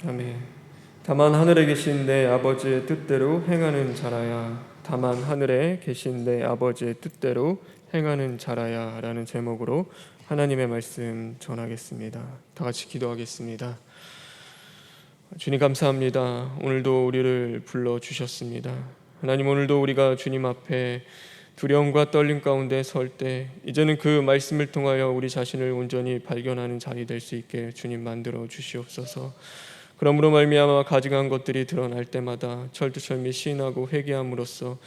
아멘. 다만 하늘에 계신 내 아버지의 뜻대로 행하는 자라야. 다만 하늘에 계신 내 아버지의 뜻대로 행하는 자라야 라는 제목으로 하나님의 말씀 전하겠습니다. 다 같이 기도하겠습니다. 주님 감사합니다. 오늘도 우리를 불러주셨습니다. 하나님, 오늘도 우리가 주님 앞에 두려움과 떨림 가운데 설 때 이제는 그 말씀을 통하여 우리 자신을 온전히 발견하는 자리 될 수 있게 주님 만들어 주시옵소서. 그러므로 말미암아 가증한 것들이 드러날 때마다 철두철미 시인하고 회개함으로써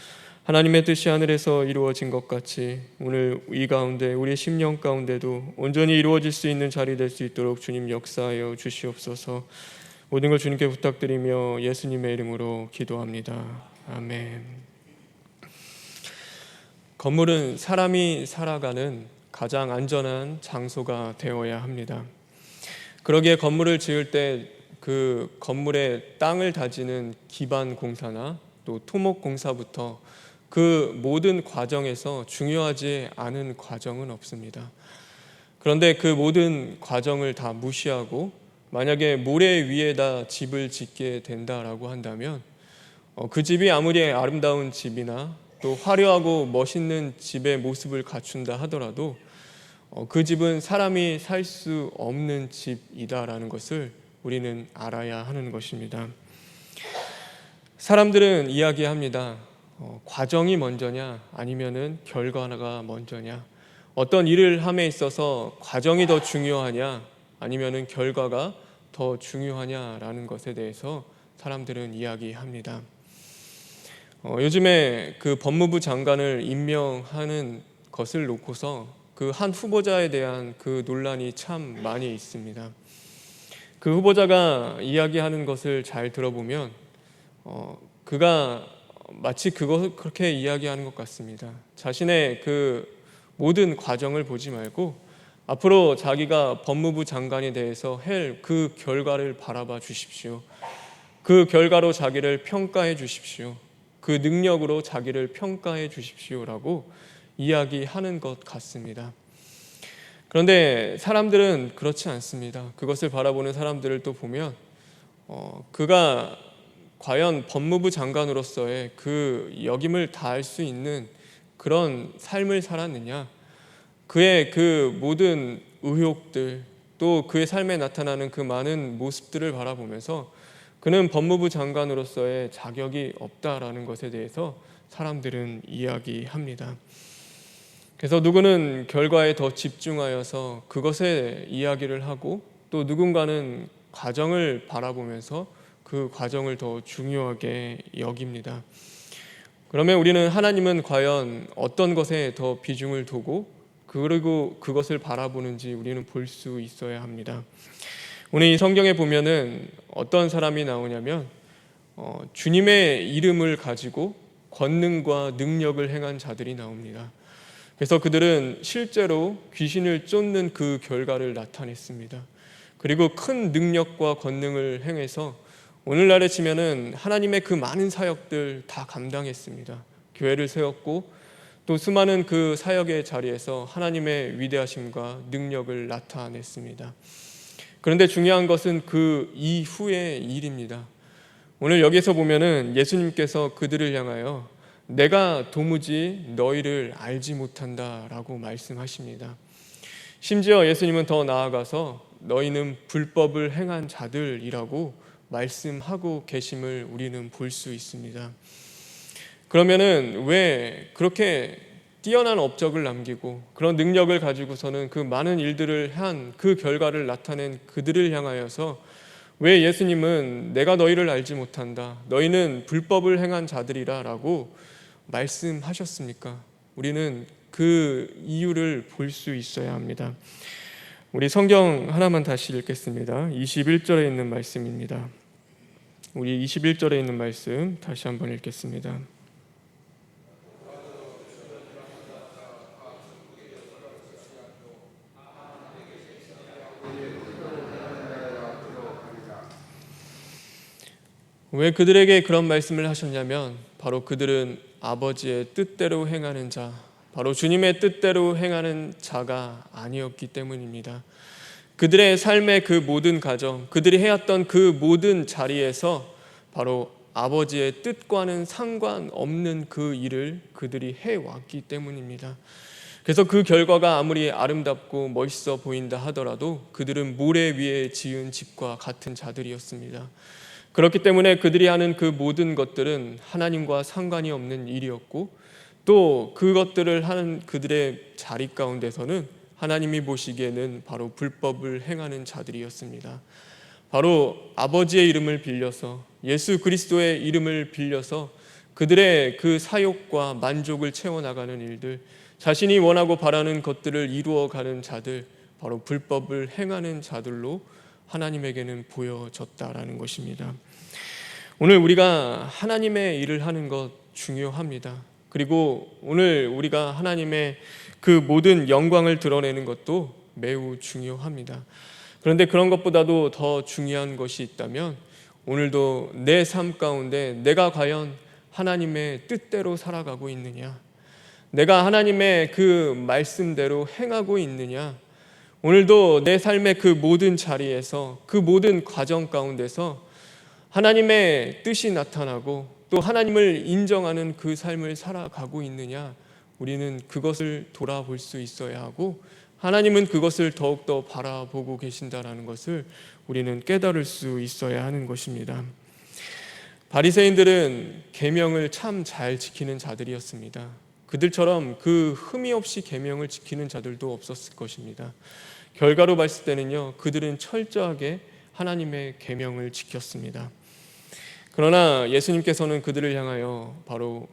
하나님의 뜻이 하늘에서 이루어진 것 같이 오늘 이 가운데 우리의 심령 가운데도 온전히 이루어질 수 있는 자리 될 수 있도록 주님 역사하여 주시옵소서. 모든 걸 주님께 부탁드리며 예수님의 이름으로 기도합니다. 아멘. 건물은 사람이 살아가는 가장 안전한 장소가 되어야 합니다. 그러기에 건물을 지을 때 그 건물의 땅을 다지는 기반 공사나 또 토목 공사부터 그 모든 과정에서 중요하지 않은 과정은 없습니다. 그런데 그 모든 과정을 다 무시하고 만약에 모래 위에다 집을 짓게 된다라고 한다면 그 집이 아무리 아름다운 집이나 또 화려하고 멋있는 집의 모습을 갖춘다 하더라도 그 집은 사람이 살 수 없는 집이다라는 것을 우리는 알아야 하는 것입니다. 사람들은 이야기합니다. 과정이 먼저냐 아니면은 결과가 먼저냐, 어떤 일을 함에 있어서 과정이 더 중요하냐 아니면은 결과가 더 중요하냐라는 것에 대해서 사람들은 이야기합니다. 요즘에 그 법무부 장관을 임명하는 것을 놓고서 그 한 후보자에 대한 그 논란이 참 많이 있습니다. 그 후보자가 이야기하는 것을 잘 들어보면 그가 마치 그것을 그렇게 이야기하는 것 같습니다. 자신의 그 모든 과정을 보지 말고 앞으로 자기가 법무부 장관에 대해서 할 그 결과를 바라봐 주십시오. 그 결과로 자기를 평가해 주십시오. 그 능력으로 자기를 평가해 주십시오라고 이야기하는 것 같습니다. 그런데 사람들은 그렇지 않습니다. 그것을 바라보는 사람들을 또 보면 그가 과연 법무부 장관으로서의 그 역임을 다할 수 있는 그런 삶을 살았느냐, 그의 그 모든 의혹들 또 그의 삶에 나타나는 그 많은 모습들을 바라보면서 그는 법무부 장관으로서의 자격이 없다라는 것에 대해서 사람들은 이야기합니다. 그래서 누구는 결과에 더 집중하여서 그것에 이야기를 하고 또 누군가는 과정을 바라보면서 그 과정을 더 중요하게 여깁니다. 그러면 우리는 하나님은 과연 어떤 것에 더 비중을 두고 그리고 그것을 바라보는지 우리는 볼 수 있어야 합니다. 오늘 이 성경에 보면은 어떤 사람이 나오냐면 주님의 이름을 가지고 권능과 능력을 행한 자들이 나옵니다. 그래서 그들은 실제로 귀신을 쫓는 그 결과를 나타냈습니다. 그리고 큰 능력과 권능을 행해서 오늘날에 치면은 하나님의 그 많은 사역들 다 감당했습니다. 교회를 세웠고 또 수많은 그 사역의 자리에서 하나님의 위대하심과 능력을 나타냈습니다. 그런데 중요한 것은 그 이후의 일입니다. 오늘 여기서 보면은 예수님께서 그들을 향하여 내가 도무지 너희를 알지 못한다 라고 말씀하십니다. 심지어 예수님은 더 나아가서 너희는 불법을 행한 자들이라고 말씀하고 계심을 우리는 볼 수 있습니다. 그러면은 왜 그렇게 뛰어난 업적을 남기고 그런 능력을 가지고서는 그 많은 일들을 한 그 결과를 나타낸 그들을 향하여서 왜 예수님은 내가 너희를 알지 못한다, 너희는 불법을 행한 자들이라 라고 말씀하셨습니까? 우리는 그 이유를 볼 수 있어야 합니다. 우리 성경 하나만 다시 읽겠습니다. 21절에 있는 말씀입니다. 우리 21절에 있는 말씀 다시 한번 읽겠습니다. 왜 그들에게 그런 말씀을 하셨냐면 바로 그들은 아버지의 뜻대로 행하는 자, 바로 주님의 뜻대로 행하는 자가 아니었기 때문입니다. 그들의 삶의 그 모든 가정, 그들이 해왔던 그 모든 자리에서 바로 아버지의 뜻과는 상관없는 그 일을 그들이 해왔기 때문입니다. 그래서 그 결과가 아무리 아름답고 멋있어 보인다 하더라도 그들은 모래 위에 지은 집과 같은 자들이었습니다. 그렇기 때문에 그들이 하는 그 모든 것들은 하나님과 상관이 없는 일이었고, 또 그것들을 하는 그들의 자리 가운데서는 하나님이 보시기에는 바로 불법을 행하는 자들이었습니다. 바로 아버지의 이름을 빌려서, 예수 그리스도의 이름을 빌려서 그들의 그 사욕과 만족을 채워나가는 일들, 자신이 원하고 바라는 것들을 이루어가는 자들, 바로 불법을 행하는 자들로 하나님에게는 보여졌다라는 것입니다. 오늘 우리가 하나님의 일을 하는 것 중요합니다. 그리고 오늘 우리가 하나님의 그 모든 영광을 드러내는 것도 매우 중요합니다. 그런데 그런 것보다도 더 중요한 것이 있다면, 오늘도 내 삶 가운데 내가 과연 하나님의 뜻대로 살아가고 있느냐, 내가 하나님의 그 말씀대로 행하고 있느냐, 오늘도 내 삶의 그 모든 자리에서, 그 모든 과정 가운데서 하나님의 뜻이 나타나고 또 하나님을 인정하는 그 삶을 살아가고 있느냐, 우리는 그것을 돌아볼 수 있어야 하고, 하나님은 그것을 더욱더 바라보고 계신다라는 것을 우리는 깨달을 수 있어야 하는 것입니다. 바리새인들은 계명을 참 잘 지키는 자들이었습니다. 그들처럼 그 흠이 없이 계명을 지키는 자들도 없었을 것입니다. 결과로 봤을 때는요, 그들은 철저하게 하나님의 계명을 지켰습니다. 그러나 예수님께서는 그들을 향하여 바로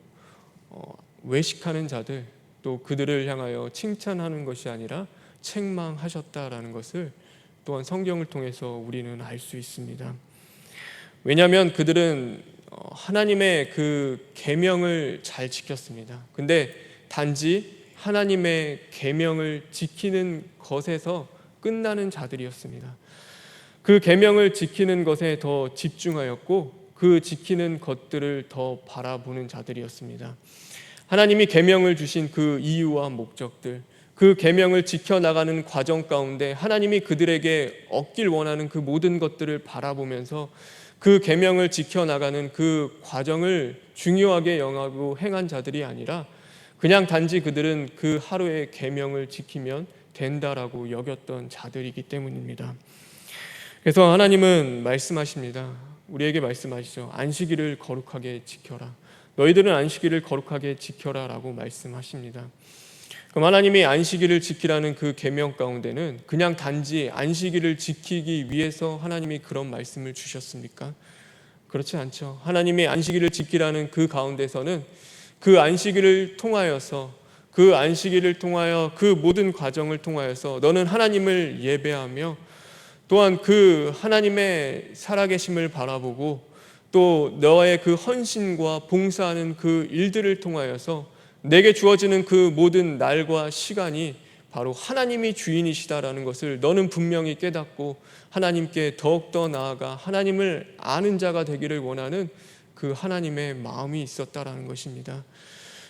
외식하는 자들, 또 그들을 향하여 칭찬하는 것이 아니라 책망하셨다라는 것을 또한 성경을 통해서 우리는 알 수 있습니다. 왜냐하면 그들은 하나님의 그 계명을 잘 지켰습니다. 근데 단지 하나님의 계명을 지키는 것에서 끝나는 자들이었습니다. 그 계명을 지키는 것에 더 집중하였고, 그 지키는 것들을 더 바라보는 자들이었습니다. 하나님이 계명을 주신 그 이유와 목적들, 그 계명을 지켜나가는 과정 가운데 하나님이 그들에게 얻길 원하는 그 모든 것들을 바라보면서 그 계명을 지켜나가는 그 과정을 중요하게 여기고 행한 자들이 아니라, 그냥 단지 그들은 그 하루의 계명을 지키면 된다라고 여겼던 자들이기 때문입니다. 그래서 하나님은 말씀하십니다. 우리에게 말씀하시죠. 안식일을 거룩하게 지켜라. 너희들은 안식일을 거룩하게 지켜라 라고 말씀하십니다. 그럼 하나님이 안식일을 지키라는 그 계명 가운데는 그냥 단지 안식일을 지키기 위해서 하나님이 그런 말씀을 주셨습니까? 그렇지 않죠. 하나님이 안식일을 지키라는 그 가운데서는 그 안식일을 통하여서, 그 안식일을 통하여 그 모든 과정을 통하여서 너는 하나님을 예배하며 또한 그 하나님의 살아계심을 바라보고 또 너의 그 헌신과 봉사하는 그 일들을 통하여서 내게 주어지는 그 모든 날과 시간이 바로 하나님이 주인이시다라는 것을 너는 분명히 깨닫고 하나님께 더욱더 나아가 하나님을 아는 자가 되기를 원하는 그 하나님의 마음이 있었다라는 것입니다.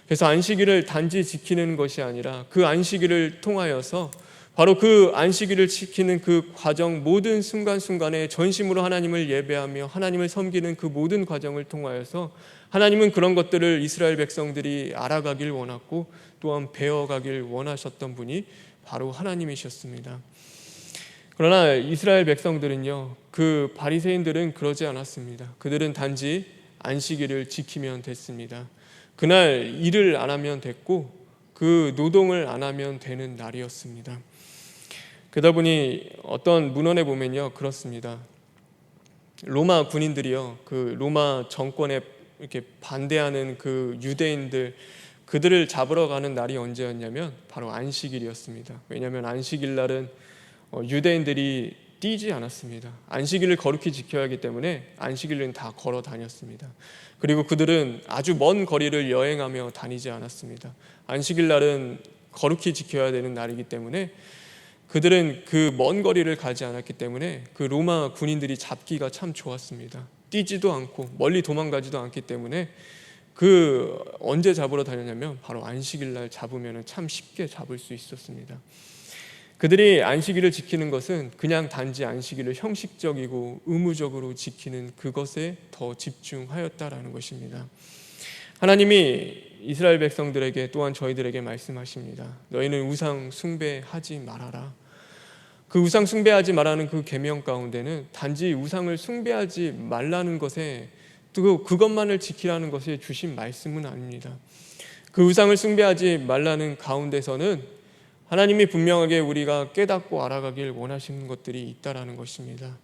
그래서 안식일을 단지 지키는 것이 아니라 그 안식일을 통하여서 바로 그 안식일을 지키는 그 과정, 모든 순간순간에 전심으로 하나님을 예배하며 하나님을 섬기는 그 모든 과정을 통하여서 하나님은 그런 것들을 이스라엘 백성들이 알아가길 원했고 또한 배워가길 원하셨던 분이 바로 하나님이셨습니다. 그러나 이스라엘 백성들은요, 그 바리새인들은 그러지 않았습니다. 그들은 단지 안식일을 지키면 됐습니다. 그날 일을 안 하면 됐고 그 노동을 안 하면 되는 날이었습니다. 그러다 보니 어떤 문헌에 보면요, 그렇습니다. 로마 군인들이요, 그 로마 정권에 이렇게 반대하는 그 유대인들, 그들을 잡으러 가는 날이 언제였냐면 바로 안식일이었습니다. 왜냐하면 안식일 날은 유대인들이 뛰지 않았습니다. 안식일을 거룩히 지켜야 하기 때문에 안식일은 다 걸어 다녔습니다. 그리고 그들은 아주 먼 거리를 여행하며 다니지 않았습니다. 안식일 날은 거룩히 지켜야 되는 날이기 때문에 그들은 그 먼 거리를 가지 않았기 때문에 그 로마 군인들이 잡기가 참 좋았습니다. 뛰지도 않고 멀리 도망가지도 않기 때문에 그 언제 잡으러 다녔냐면 바로 안식일 날 잡으면 참 쉽게 잡을 수 있었습니다. 그들이 안식일을 지키는 것은 그냥 단지 안식일을 형식적이고 의무적으로 지키는 그것에 더 집중하였다라는 것입니다. 하나님이 이스라엘 백성들에게 또한 저희들에게 말씀하십니다. 너희는 우상 숭배하지 말아라. 그 우상 숭배하지 말라는 그 계명 가운데는 단지 우상을 숭배하지 말라는 것에 또 그것만을 지키라는 것이 주신 말씀은 아닙니다. 그 우상을 숭배하지 말라는 가운데서는 하나님이 분명하게 우리가 깨닫고 알아가길 원하시는 것들이 있다라는 것입니다.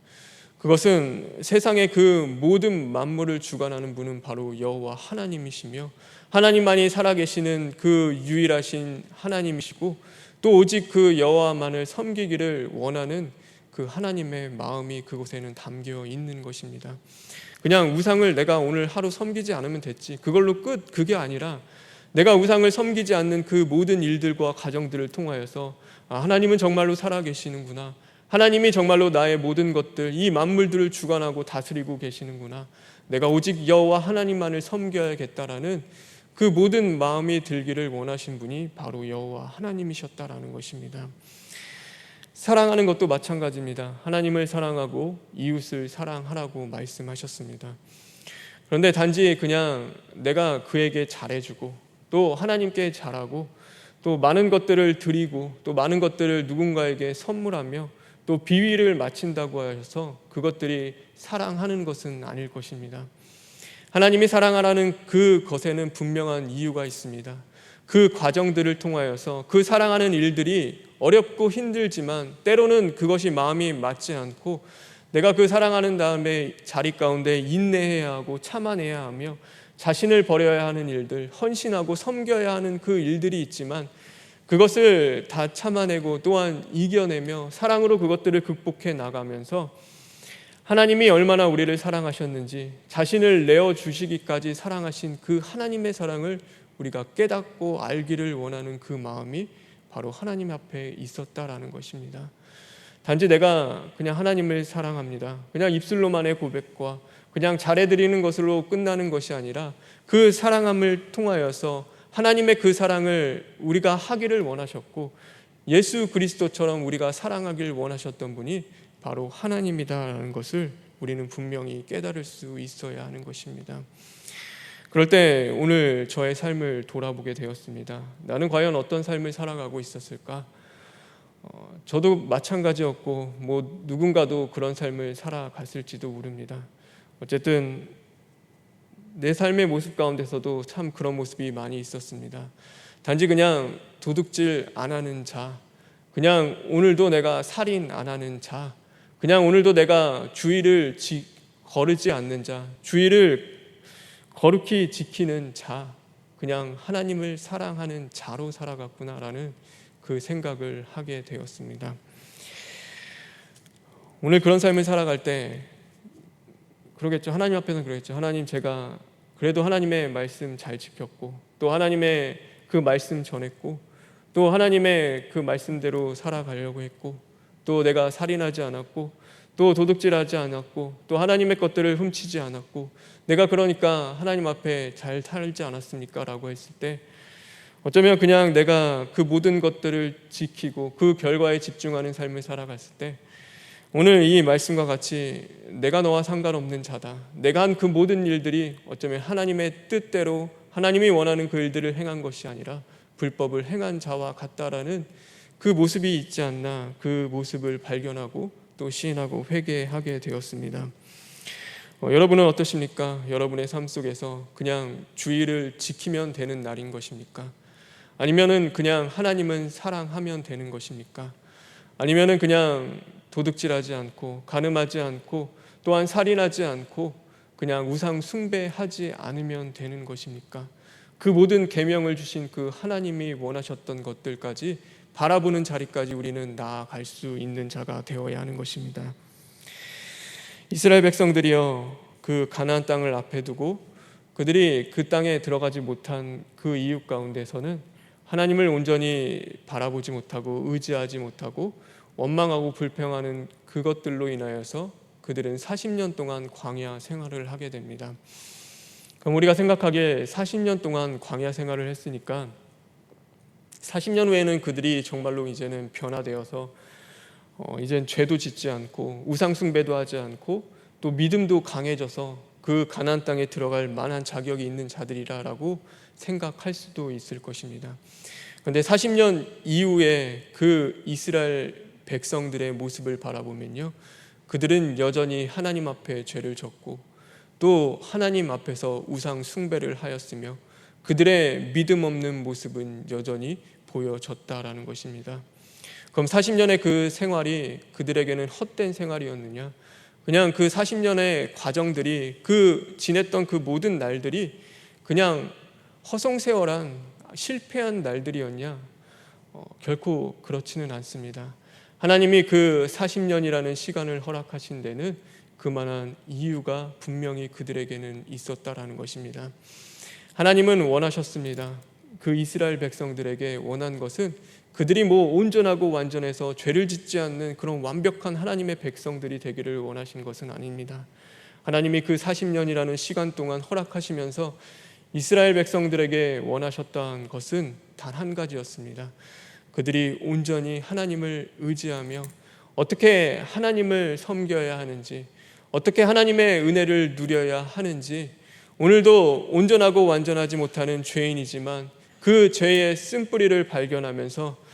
그것은 세상의 그 모든 만물을 주관하는 분은 바로 여호와 하나님이시며 하나님만이 살아계시는 그 유일하신 하나님이시고 또 오직 그 여호와만을 섬기기를 원하는 그 하나님의 마음이 그곳에는 담겨 있는 것입니다. 그냥 우상을 내가 오늘 하루 섬기지 않으면 됐지, 그걸로 끝, 그게 아니라 내가 우상을 섬기지 않는 그 모든 일들과 가정들을 통하여서 하나님은 정말로 살아계시는구나, 하나님이 정말로 나의 모든 것들, 이 만물들을 주관하고 다스리고 계시는구나, 내가 오직 여호와 하나님만을 섬겨야겠다라는 그 모든 마음이 들기를 원하신 분이 바로 여호와 하나님이셨다라는 것입니다. 사랑하는 것도 마찬가지입니다. 하나님을 사랑하고 이웃을 사랑하라고 말씀하셨습니다. 그런데 단지 그냥 내가 그에게 잘해주고 또 하나님께 잘하고 또 많은 것들을 드리고 또 많은 것들을 누군가에게 선물하며 또 비위를 맞춘다고 하셔서 그것들이 사랑하는 것은 아닐 것입니다. 하나님이 사랑하라는 그 것에는 분명한 이유가 있습니다. 그 과정들을 통하여서 그 사랑하는 일들이 어렵고 힘들지만 때로는 그것이 마음이 맞지 않고 내가 그 사랑하는 다음에 자리 가운데 인내해야 하고 참아내야 하며 자신을 버려야 하는 일들, 헌신하고 섬겨야 하는 그 일들이 있지만 그것을 다 참아내고 또한 이겨내며 사랑으로 그것들을 극복해 나가면서 하나님이 얼마나 우리를 사랑하셨는지 자신을 내어주시기까지 사랑하신 그 하나님의 사랑을 우리가 깨닫고 알기를 원하는 그 마음이 바로 하나님 앞에 있었다라는 것입니다. 단지 내가 그냥 하나님을 사랑합니다, 그냥 입술로만의 고백과 그냥 잘해드리는 것으로 끝나는 것이 아니라 그 사랑함을 통하여서 하나님의 그 사랑을 우리가 하기를 원하셨고 예수 그리스도처럼 우리가 사랑하길 원하셨던 분이 바로 하나님이다라는 것을 우리는 분명히 깨달을 수 있어야 하는 것입니다. 그럴 때 오늘 저의 삶을 돌아보게 되었습니다. 나는 과연 어떤 삶을 살아가고 있었을까? 저도 마찬가지였고 누군가도 그런 삶을 살아갔을지도 모릅니다. 어쨌든 내 삶의 모습 가운데서도 참 그런 모습이 많이 있었습니다. 단지 그냥 도둑질 안 하는 자, 그냥 오늘도 내가 살인 안 하는 자, 그냥 오늘도 내가 주의를 거르지 않는 자, 주의를 거룩히 지키는 자, 그냥 하나님을 사랑하는 자로 살아갔구나라는 그 생각을 하게 되었습니다. 오늘 그런 삶을 살아갈 때 그러겠죠. 하나님 앞에서는 그러겠죠. 하나님, 제가 그래도 하나님의 말씀 잘 지켰고 또 하나님의 그 말씀 전했고 또 하나님의 그 말씀대로 살아가려고 했고 또 내가 살인하지 않았고 또 도둑질하지 않았고 또 하나님의 것들을 훔치지 않았고 내가 그러니까 하나님 앞에 잘 살지 않았습니까? 라고 했을 때 어쩌면 그냥 내가 그 모든 것들을 지키고 그 결과에 집중하는 삶을 살아갔을 때 오늘 이 말씀과 같이 내가 너와 상관없는 자다, 내가 한 그 모든 일들이 어쩌면 하나님의 뜻대로 하나님이 원하는 그 일들을 행한 것이 아니라 불법을 행한 자와 같다라는 그 모습이 있지 않나, 그 모습을 발견하고 또 시인하고 회개하게 되었습니다. 여러분은 어떠십니까? 여러분의 삶 속에서 그냥 주의를 지키면 되는 날인 것입니까? 아니면은 그냥 하나님은 사랑하면 되는 것입니까? 아니면은 그냥 도둑질하지 않고 간음하지 않고 또한 살인하지 않고 그냥 우상 숭배하지 않으면 되는 것입니까? 그 모든 계명을 주신 그 하나님이 원하셨던 것들까지 바라보는 자리까지 우리는 나아갈 수 있는 자가 되어야 하는 것입니다. 이스라엘 백성들이요, 그 가나안 땅을 앞에 두고 그들이 그 땅에 들어가지 못한 그 이유 가운데서는 하나님을 온전히 바라보지 못하고 의지하지 못하고 원망하고 불평하는 그것들로 인하여서 그들은 40년 동안 광야 생활을 하게 됩니다. 그럼 우리가 생각하기에 40년 동안 광야 생활을 했으니까 40년 후에는 그들이 정말로 이제는 변화되어서 이젠 죄도 짓지 않고 우상 숭배도 하지 않고 또 믿음도 강해져서 그 가나안 땅에 들어갈 만한 자격이 있는 자들이라고 생각할 수도 있을 것입니다. 그런데 40년 이후에 그 이스라엘 백성들의 모습을 바라보면요, 그들은 여전히 하나님 앞에 죄를 졌고 또 하나님 앞에서 우상 숭배를 하였으며 그들의 믿음 없는 모습은 여전히 보여졌다라는 것입니다. 그럼 40년의 그 생활이 그들에게는 헛된 생활이었느냐? 그냥 그 40년의 과정들이, 그 지냈던 그 모든 날들이 그냥 허송세월한 실패한 날들이었냐? 결코 그렇지는 않습니다. 하나님이 그 40년이라는 시간을 허락하신 데는 그만한 이유가 분명히 그들에게는 있었다라는 것입니다. 하나님은 원하셨습니다. 그 이스라엘 백성들에게 원한 것은 그들이 온전하고 완전해서 죄를 짓지 않는 그런 완벽한 하나님의 백성들이 되기를 원하신 것은 아닙니다. 하나님이 그 40년이라는 시간 동안 허락하시면서 이스라엘 백성들에게 원하셨던 것은 단 한 가지였습니다. 그들이 온전히 하나님을 의지하며 어떻게 하나님을 섬겨야 하는지, 어떻게 하나님의 은혜를 누려야 하는지, 오늘도 온전하고 완전하지 못하는 죄인이지만 그 죄의 쓴뿌리를 발견하면서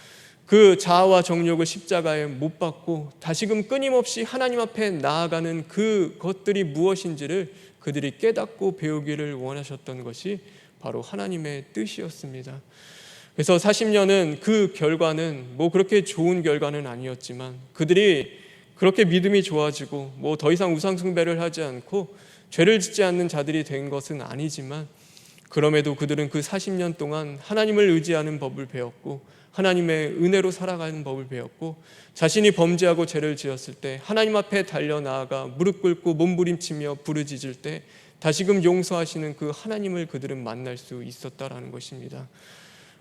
그 자아와 정욕을 십자가에 못 박고 다시금 끊임없이 하나님 앞에 나아가는 그것들이 무엇인지를 그들이 깨닫고 배우기를 원하셨던 것이 바로 하나님의 뜻이었습니다. 그래서 40년은 그 결과는 그렇게 좋은 결과는 아니었지만 그들이 그렇게 믿음이 좋아지고 더 이상 우상 숭배를 하지 않고 죄를 짓지 않는 자들이 된 것은 아니지만, 그럼에도 그들은 그 40년 동안 하나님을 의지하는 법을 배웠고 하나님의 은혜로 살아가는 법을 배웠고, 자신이 범죄하고 죄를 지었을 때 하나님 앞에 달려나아가 무릎 꿇고 몸부림치며 부르짖을 때 다시금 용서하시는 그 하나님을 그들은 만날 수 있었다라는 것입니다.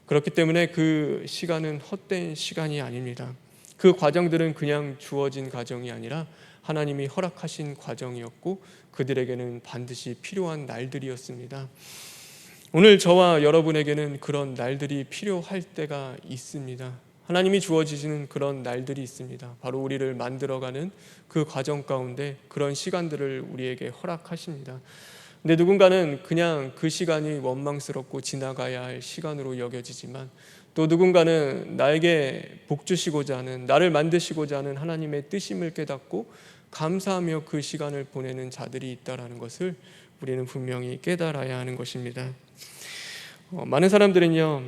그렇기 때문에 그 시간은 헛된 시간이 아닙니다. 그 과정들은 그냥 주어진 과정이 아니라 하나님이 허락하신 과정이었고 그들에게는 반드시 필요한 날들이었습니다. 오늘 저와 여러분에게는 그런 날들이 필요할 때가 있습니다. 하나님이 주어지시는 그런 날들이 있습니다. 바로 우리를 만들어가는 그 과정 가운데 그런 시간들을 우리에게 허락하십니다. 근데 누군가는 그냥 그 시간이 원망스럽고 지나가야 할 시간으로 여겨지지만, 또 누군가는 나에게 복 주시고자 하는, 나를 만드시고자 하는 하나님의 뜻임을 깨닫고 감사하며 그 시간을 보내는 자들이 있다라는 것을 우리는 분명히 깨달아야 하는 것입니다. 많은 사람들은요,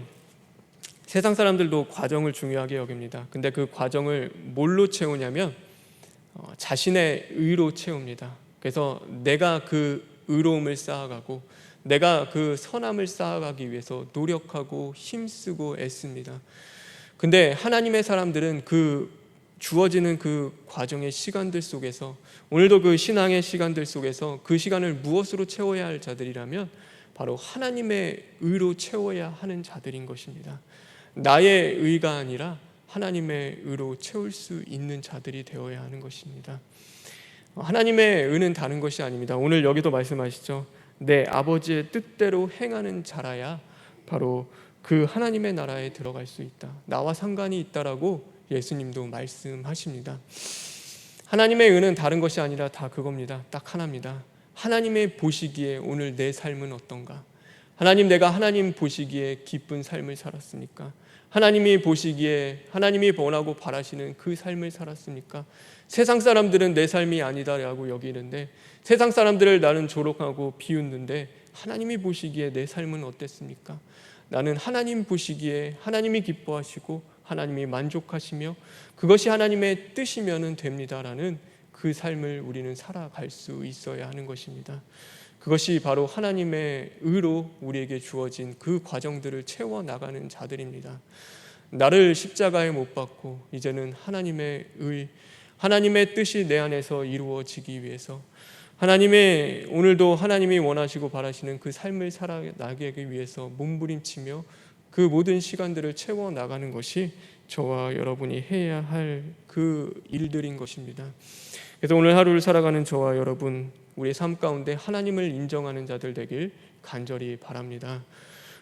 세상 사람들도 과정을 중요하게 여깁니다. 근데 그 과정을 뭘로 채우냐면 자신의 의로 채웁니다. 그래서 내가 그 의로움을 쌓아가고 내가 그 선함을 쌓아가기 위해서 노력하고 힘쓰고 애씁니다. 근데 하나님의 사람들은 그 주어지는 그 과정의 시간들 속에서, 오늘도 그 신앙의 시간들 속에서 그 시간을 무엇으로 채워야 할 자들이라면 바로 하나님의 의로 채워야 하는 자들인 것입니다. 나의 의가 아니라 하나님의 의로 채울 수 있는 자들이 되어야 하는 것입니다. 하나님의 의는 다른 것이 아닙니다. 오늘 여기도 말씀하시죠. 내 아버지의 뜻대로 행하는 자라야 바로 그 하나님의 나라에 들어갈 수 있다. 나와 상관이 있다라고 예수님도 말씀하십니다. 하나님의 의는 다른 것이 아니라 다 그겁니다. 딱 하나입니다. 하나님의 보시기에 오늘 내 삶은 어떤가? 내가 하나님 보시기에 기쁜 삶을 살았습니까? 하나님이 보시기에 하나님이 원하고 바라시는 그 삶을 살았습니까? 세상 사람들은 내 삶이 아니다라고 여기는데, 세상 사람들을 나는 조롱하고 비웃는데 하나님이 보시기에 내 삶은 어땠습니까? 나는 하나님 보시기에 하나님이 기뻐하시고 하나님이 만족하시며 그것이 하나님의 뜻이면 됩니다라는 그 삶을 우리는 살아갈 수 있어야 하는 것입니다. 그것이 바로 하나님의 의로 우리에게 주어진 그 과정들을 채워나가는 자들입니다. 나를 십자가에 못 박고 이제는 하나님의 의, 하나님의 뜻이 내 안에서 이루어지기 위해서, 하나님의 오늘도 하나님이 원하시고 바라시는 그 삶을 살아나가기 위해서 몸부림치며 그 모든 시간들을 채워나가는 것이 저와 여러분이 해야 할 그 일들인 것입니다. 그래서 오늘 하루를 살아가는 저와 여러분, 우리의 삶 가운데 하나님을 인정하는 자들 되길 간절히 바랍니다.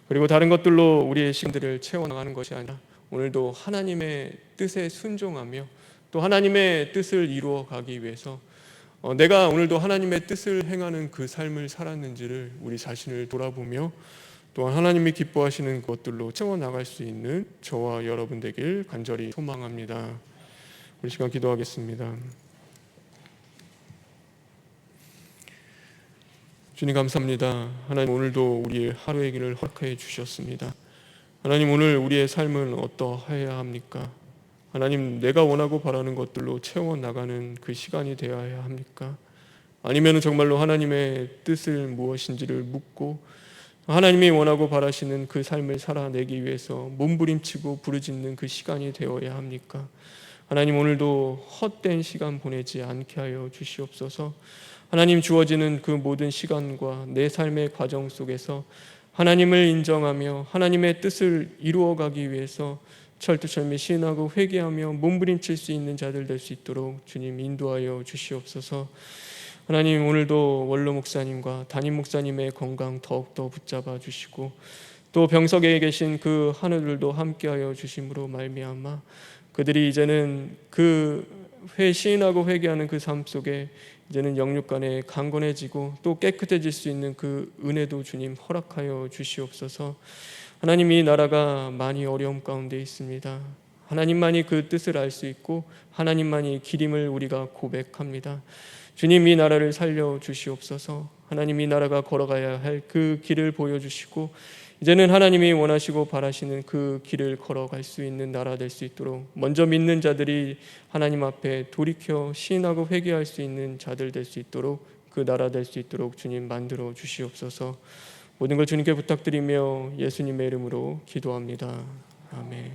그리고 다른 것들로 우리의 시간들을 채워나가는 것이 아니라 오늘도 하나님의 뜻에 순종하며 또 하나님의 뜻을 이루어 가기 위해서 내가 오늘도 하나님의 뜻을 행하는 그 삶을 살았는지를 우리 자신을 돌아보며 또한 하나님이 기뻐하시는 것들로 채워나갈 수 있는 저와 여러분 되길 간절히 소망합니다. 우리 시간 기도하겠습니다. 주님 감사합니다. 하나님 오늘도 우리의 하루의 길을 허락해 주셨습니다. 하나님 오늘 우리의 삶은 어떠해야 합니까? 하나님 내가 원하고 바라는 것들로 채워나가는 그 시간이 되어야 합니까? 아니면 정말로 하나님의 뜻을 무엇인지를 묻고 하나님이 원하고 바라시는 그 삶을 살아내기 위해서 몸부림치고 부르짖는 그 시간이 되어야 합니까? 하나님 오늘도 헛된 시간 보내지 않게 하여 주시옵소서. 하나님 주어지는 그 모든 시간과 내 삶의 과정 속에서 하나님을 인정하며 하나님의 뜻을 이루어가기 위해서 철두철미 시인하고 회개하며 몸부림칠 수 있는 자들 될 수 있도록 주님 인도하여 주시옵소서. 하나님 오늘도 원로 목사님과 담임 목사님의 건강 더욱더 붙잡아 주시고 또 병석에 계신 그 하늘들도 함께하여 주심으로 말미암아 그들이 이제는 그 시인하고 회개하는 그 삶 속에 이제는 영육 간에 강건해지고 또 깨끗해질 수 있는 그 은혜도 주님 허락하여 주시옵소서. 하나님 이 나라가 많이 어려움 가운데 있습니다. 하나님만이 그 뜻을 알 수 있고 하나님만이 길임을 우리가 고백합니다. 주님 이 나라를 살려 주시옵소서. 하나님 이 나라가 걸어가야 할 그 길을 보여주시고 이제는 하나님이 원하시고 바라시는 그 길을 걸어갈 수 있는 나라 될 수 있도록 먼저 믿는 자들이 하나님 앞에 돌이켜 시인하고 회개할 수 있는 자들 될 수 있도록 그 나라 될 수 있도록 주님 만들어 주시옵소서. 모든 걸 주님께 부탁드리며 예수님의 이름으로 기도합니다. 아멘.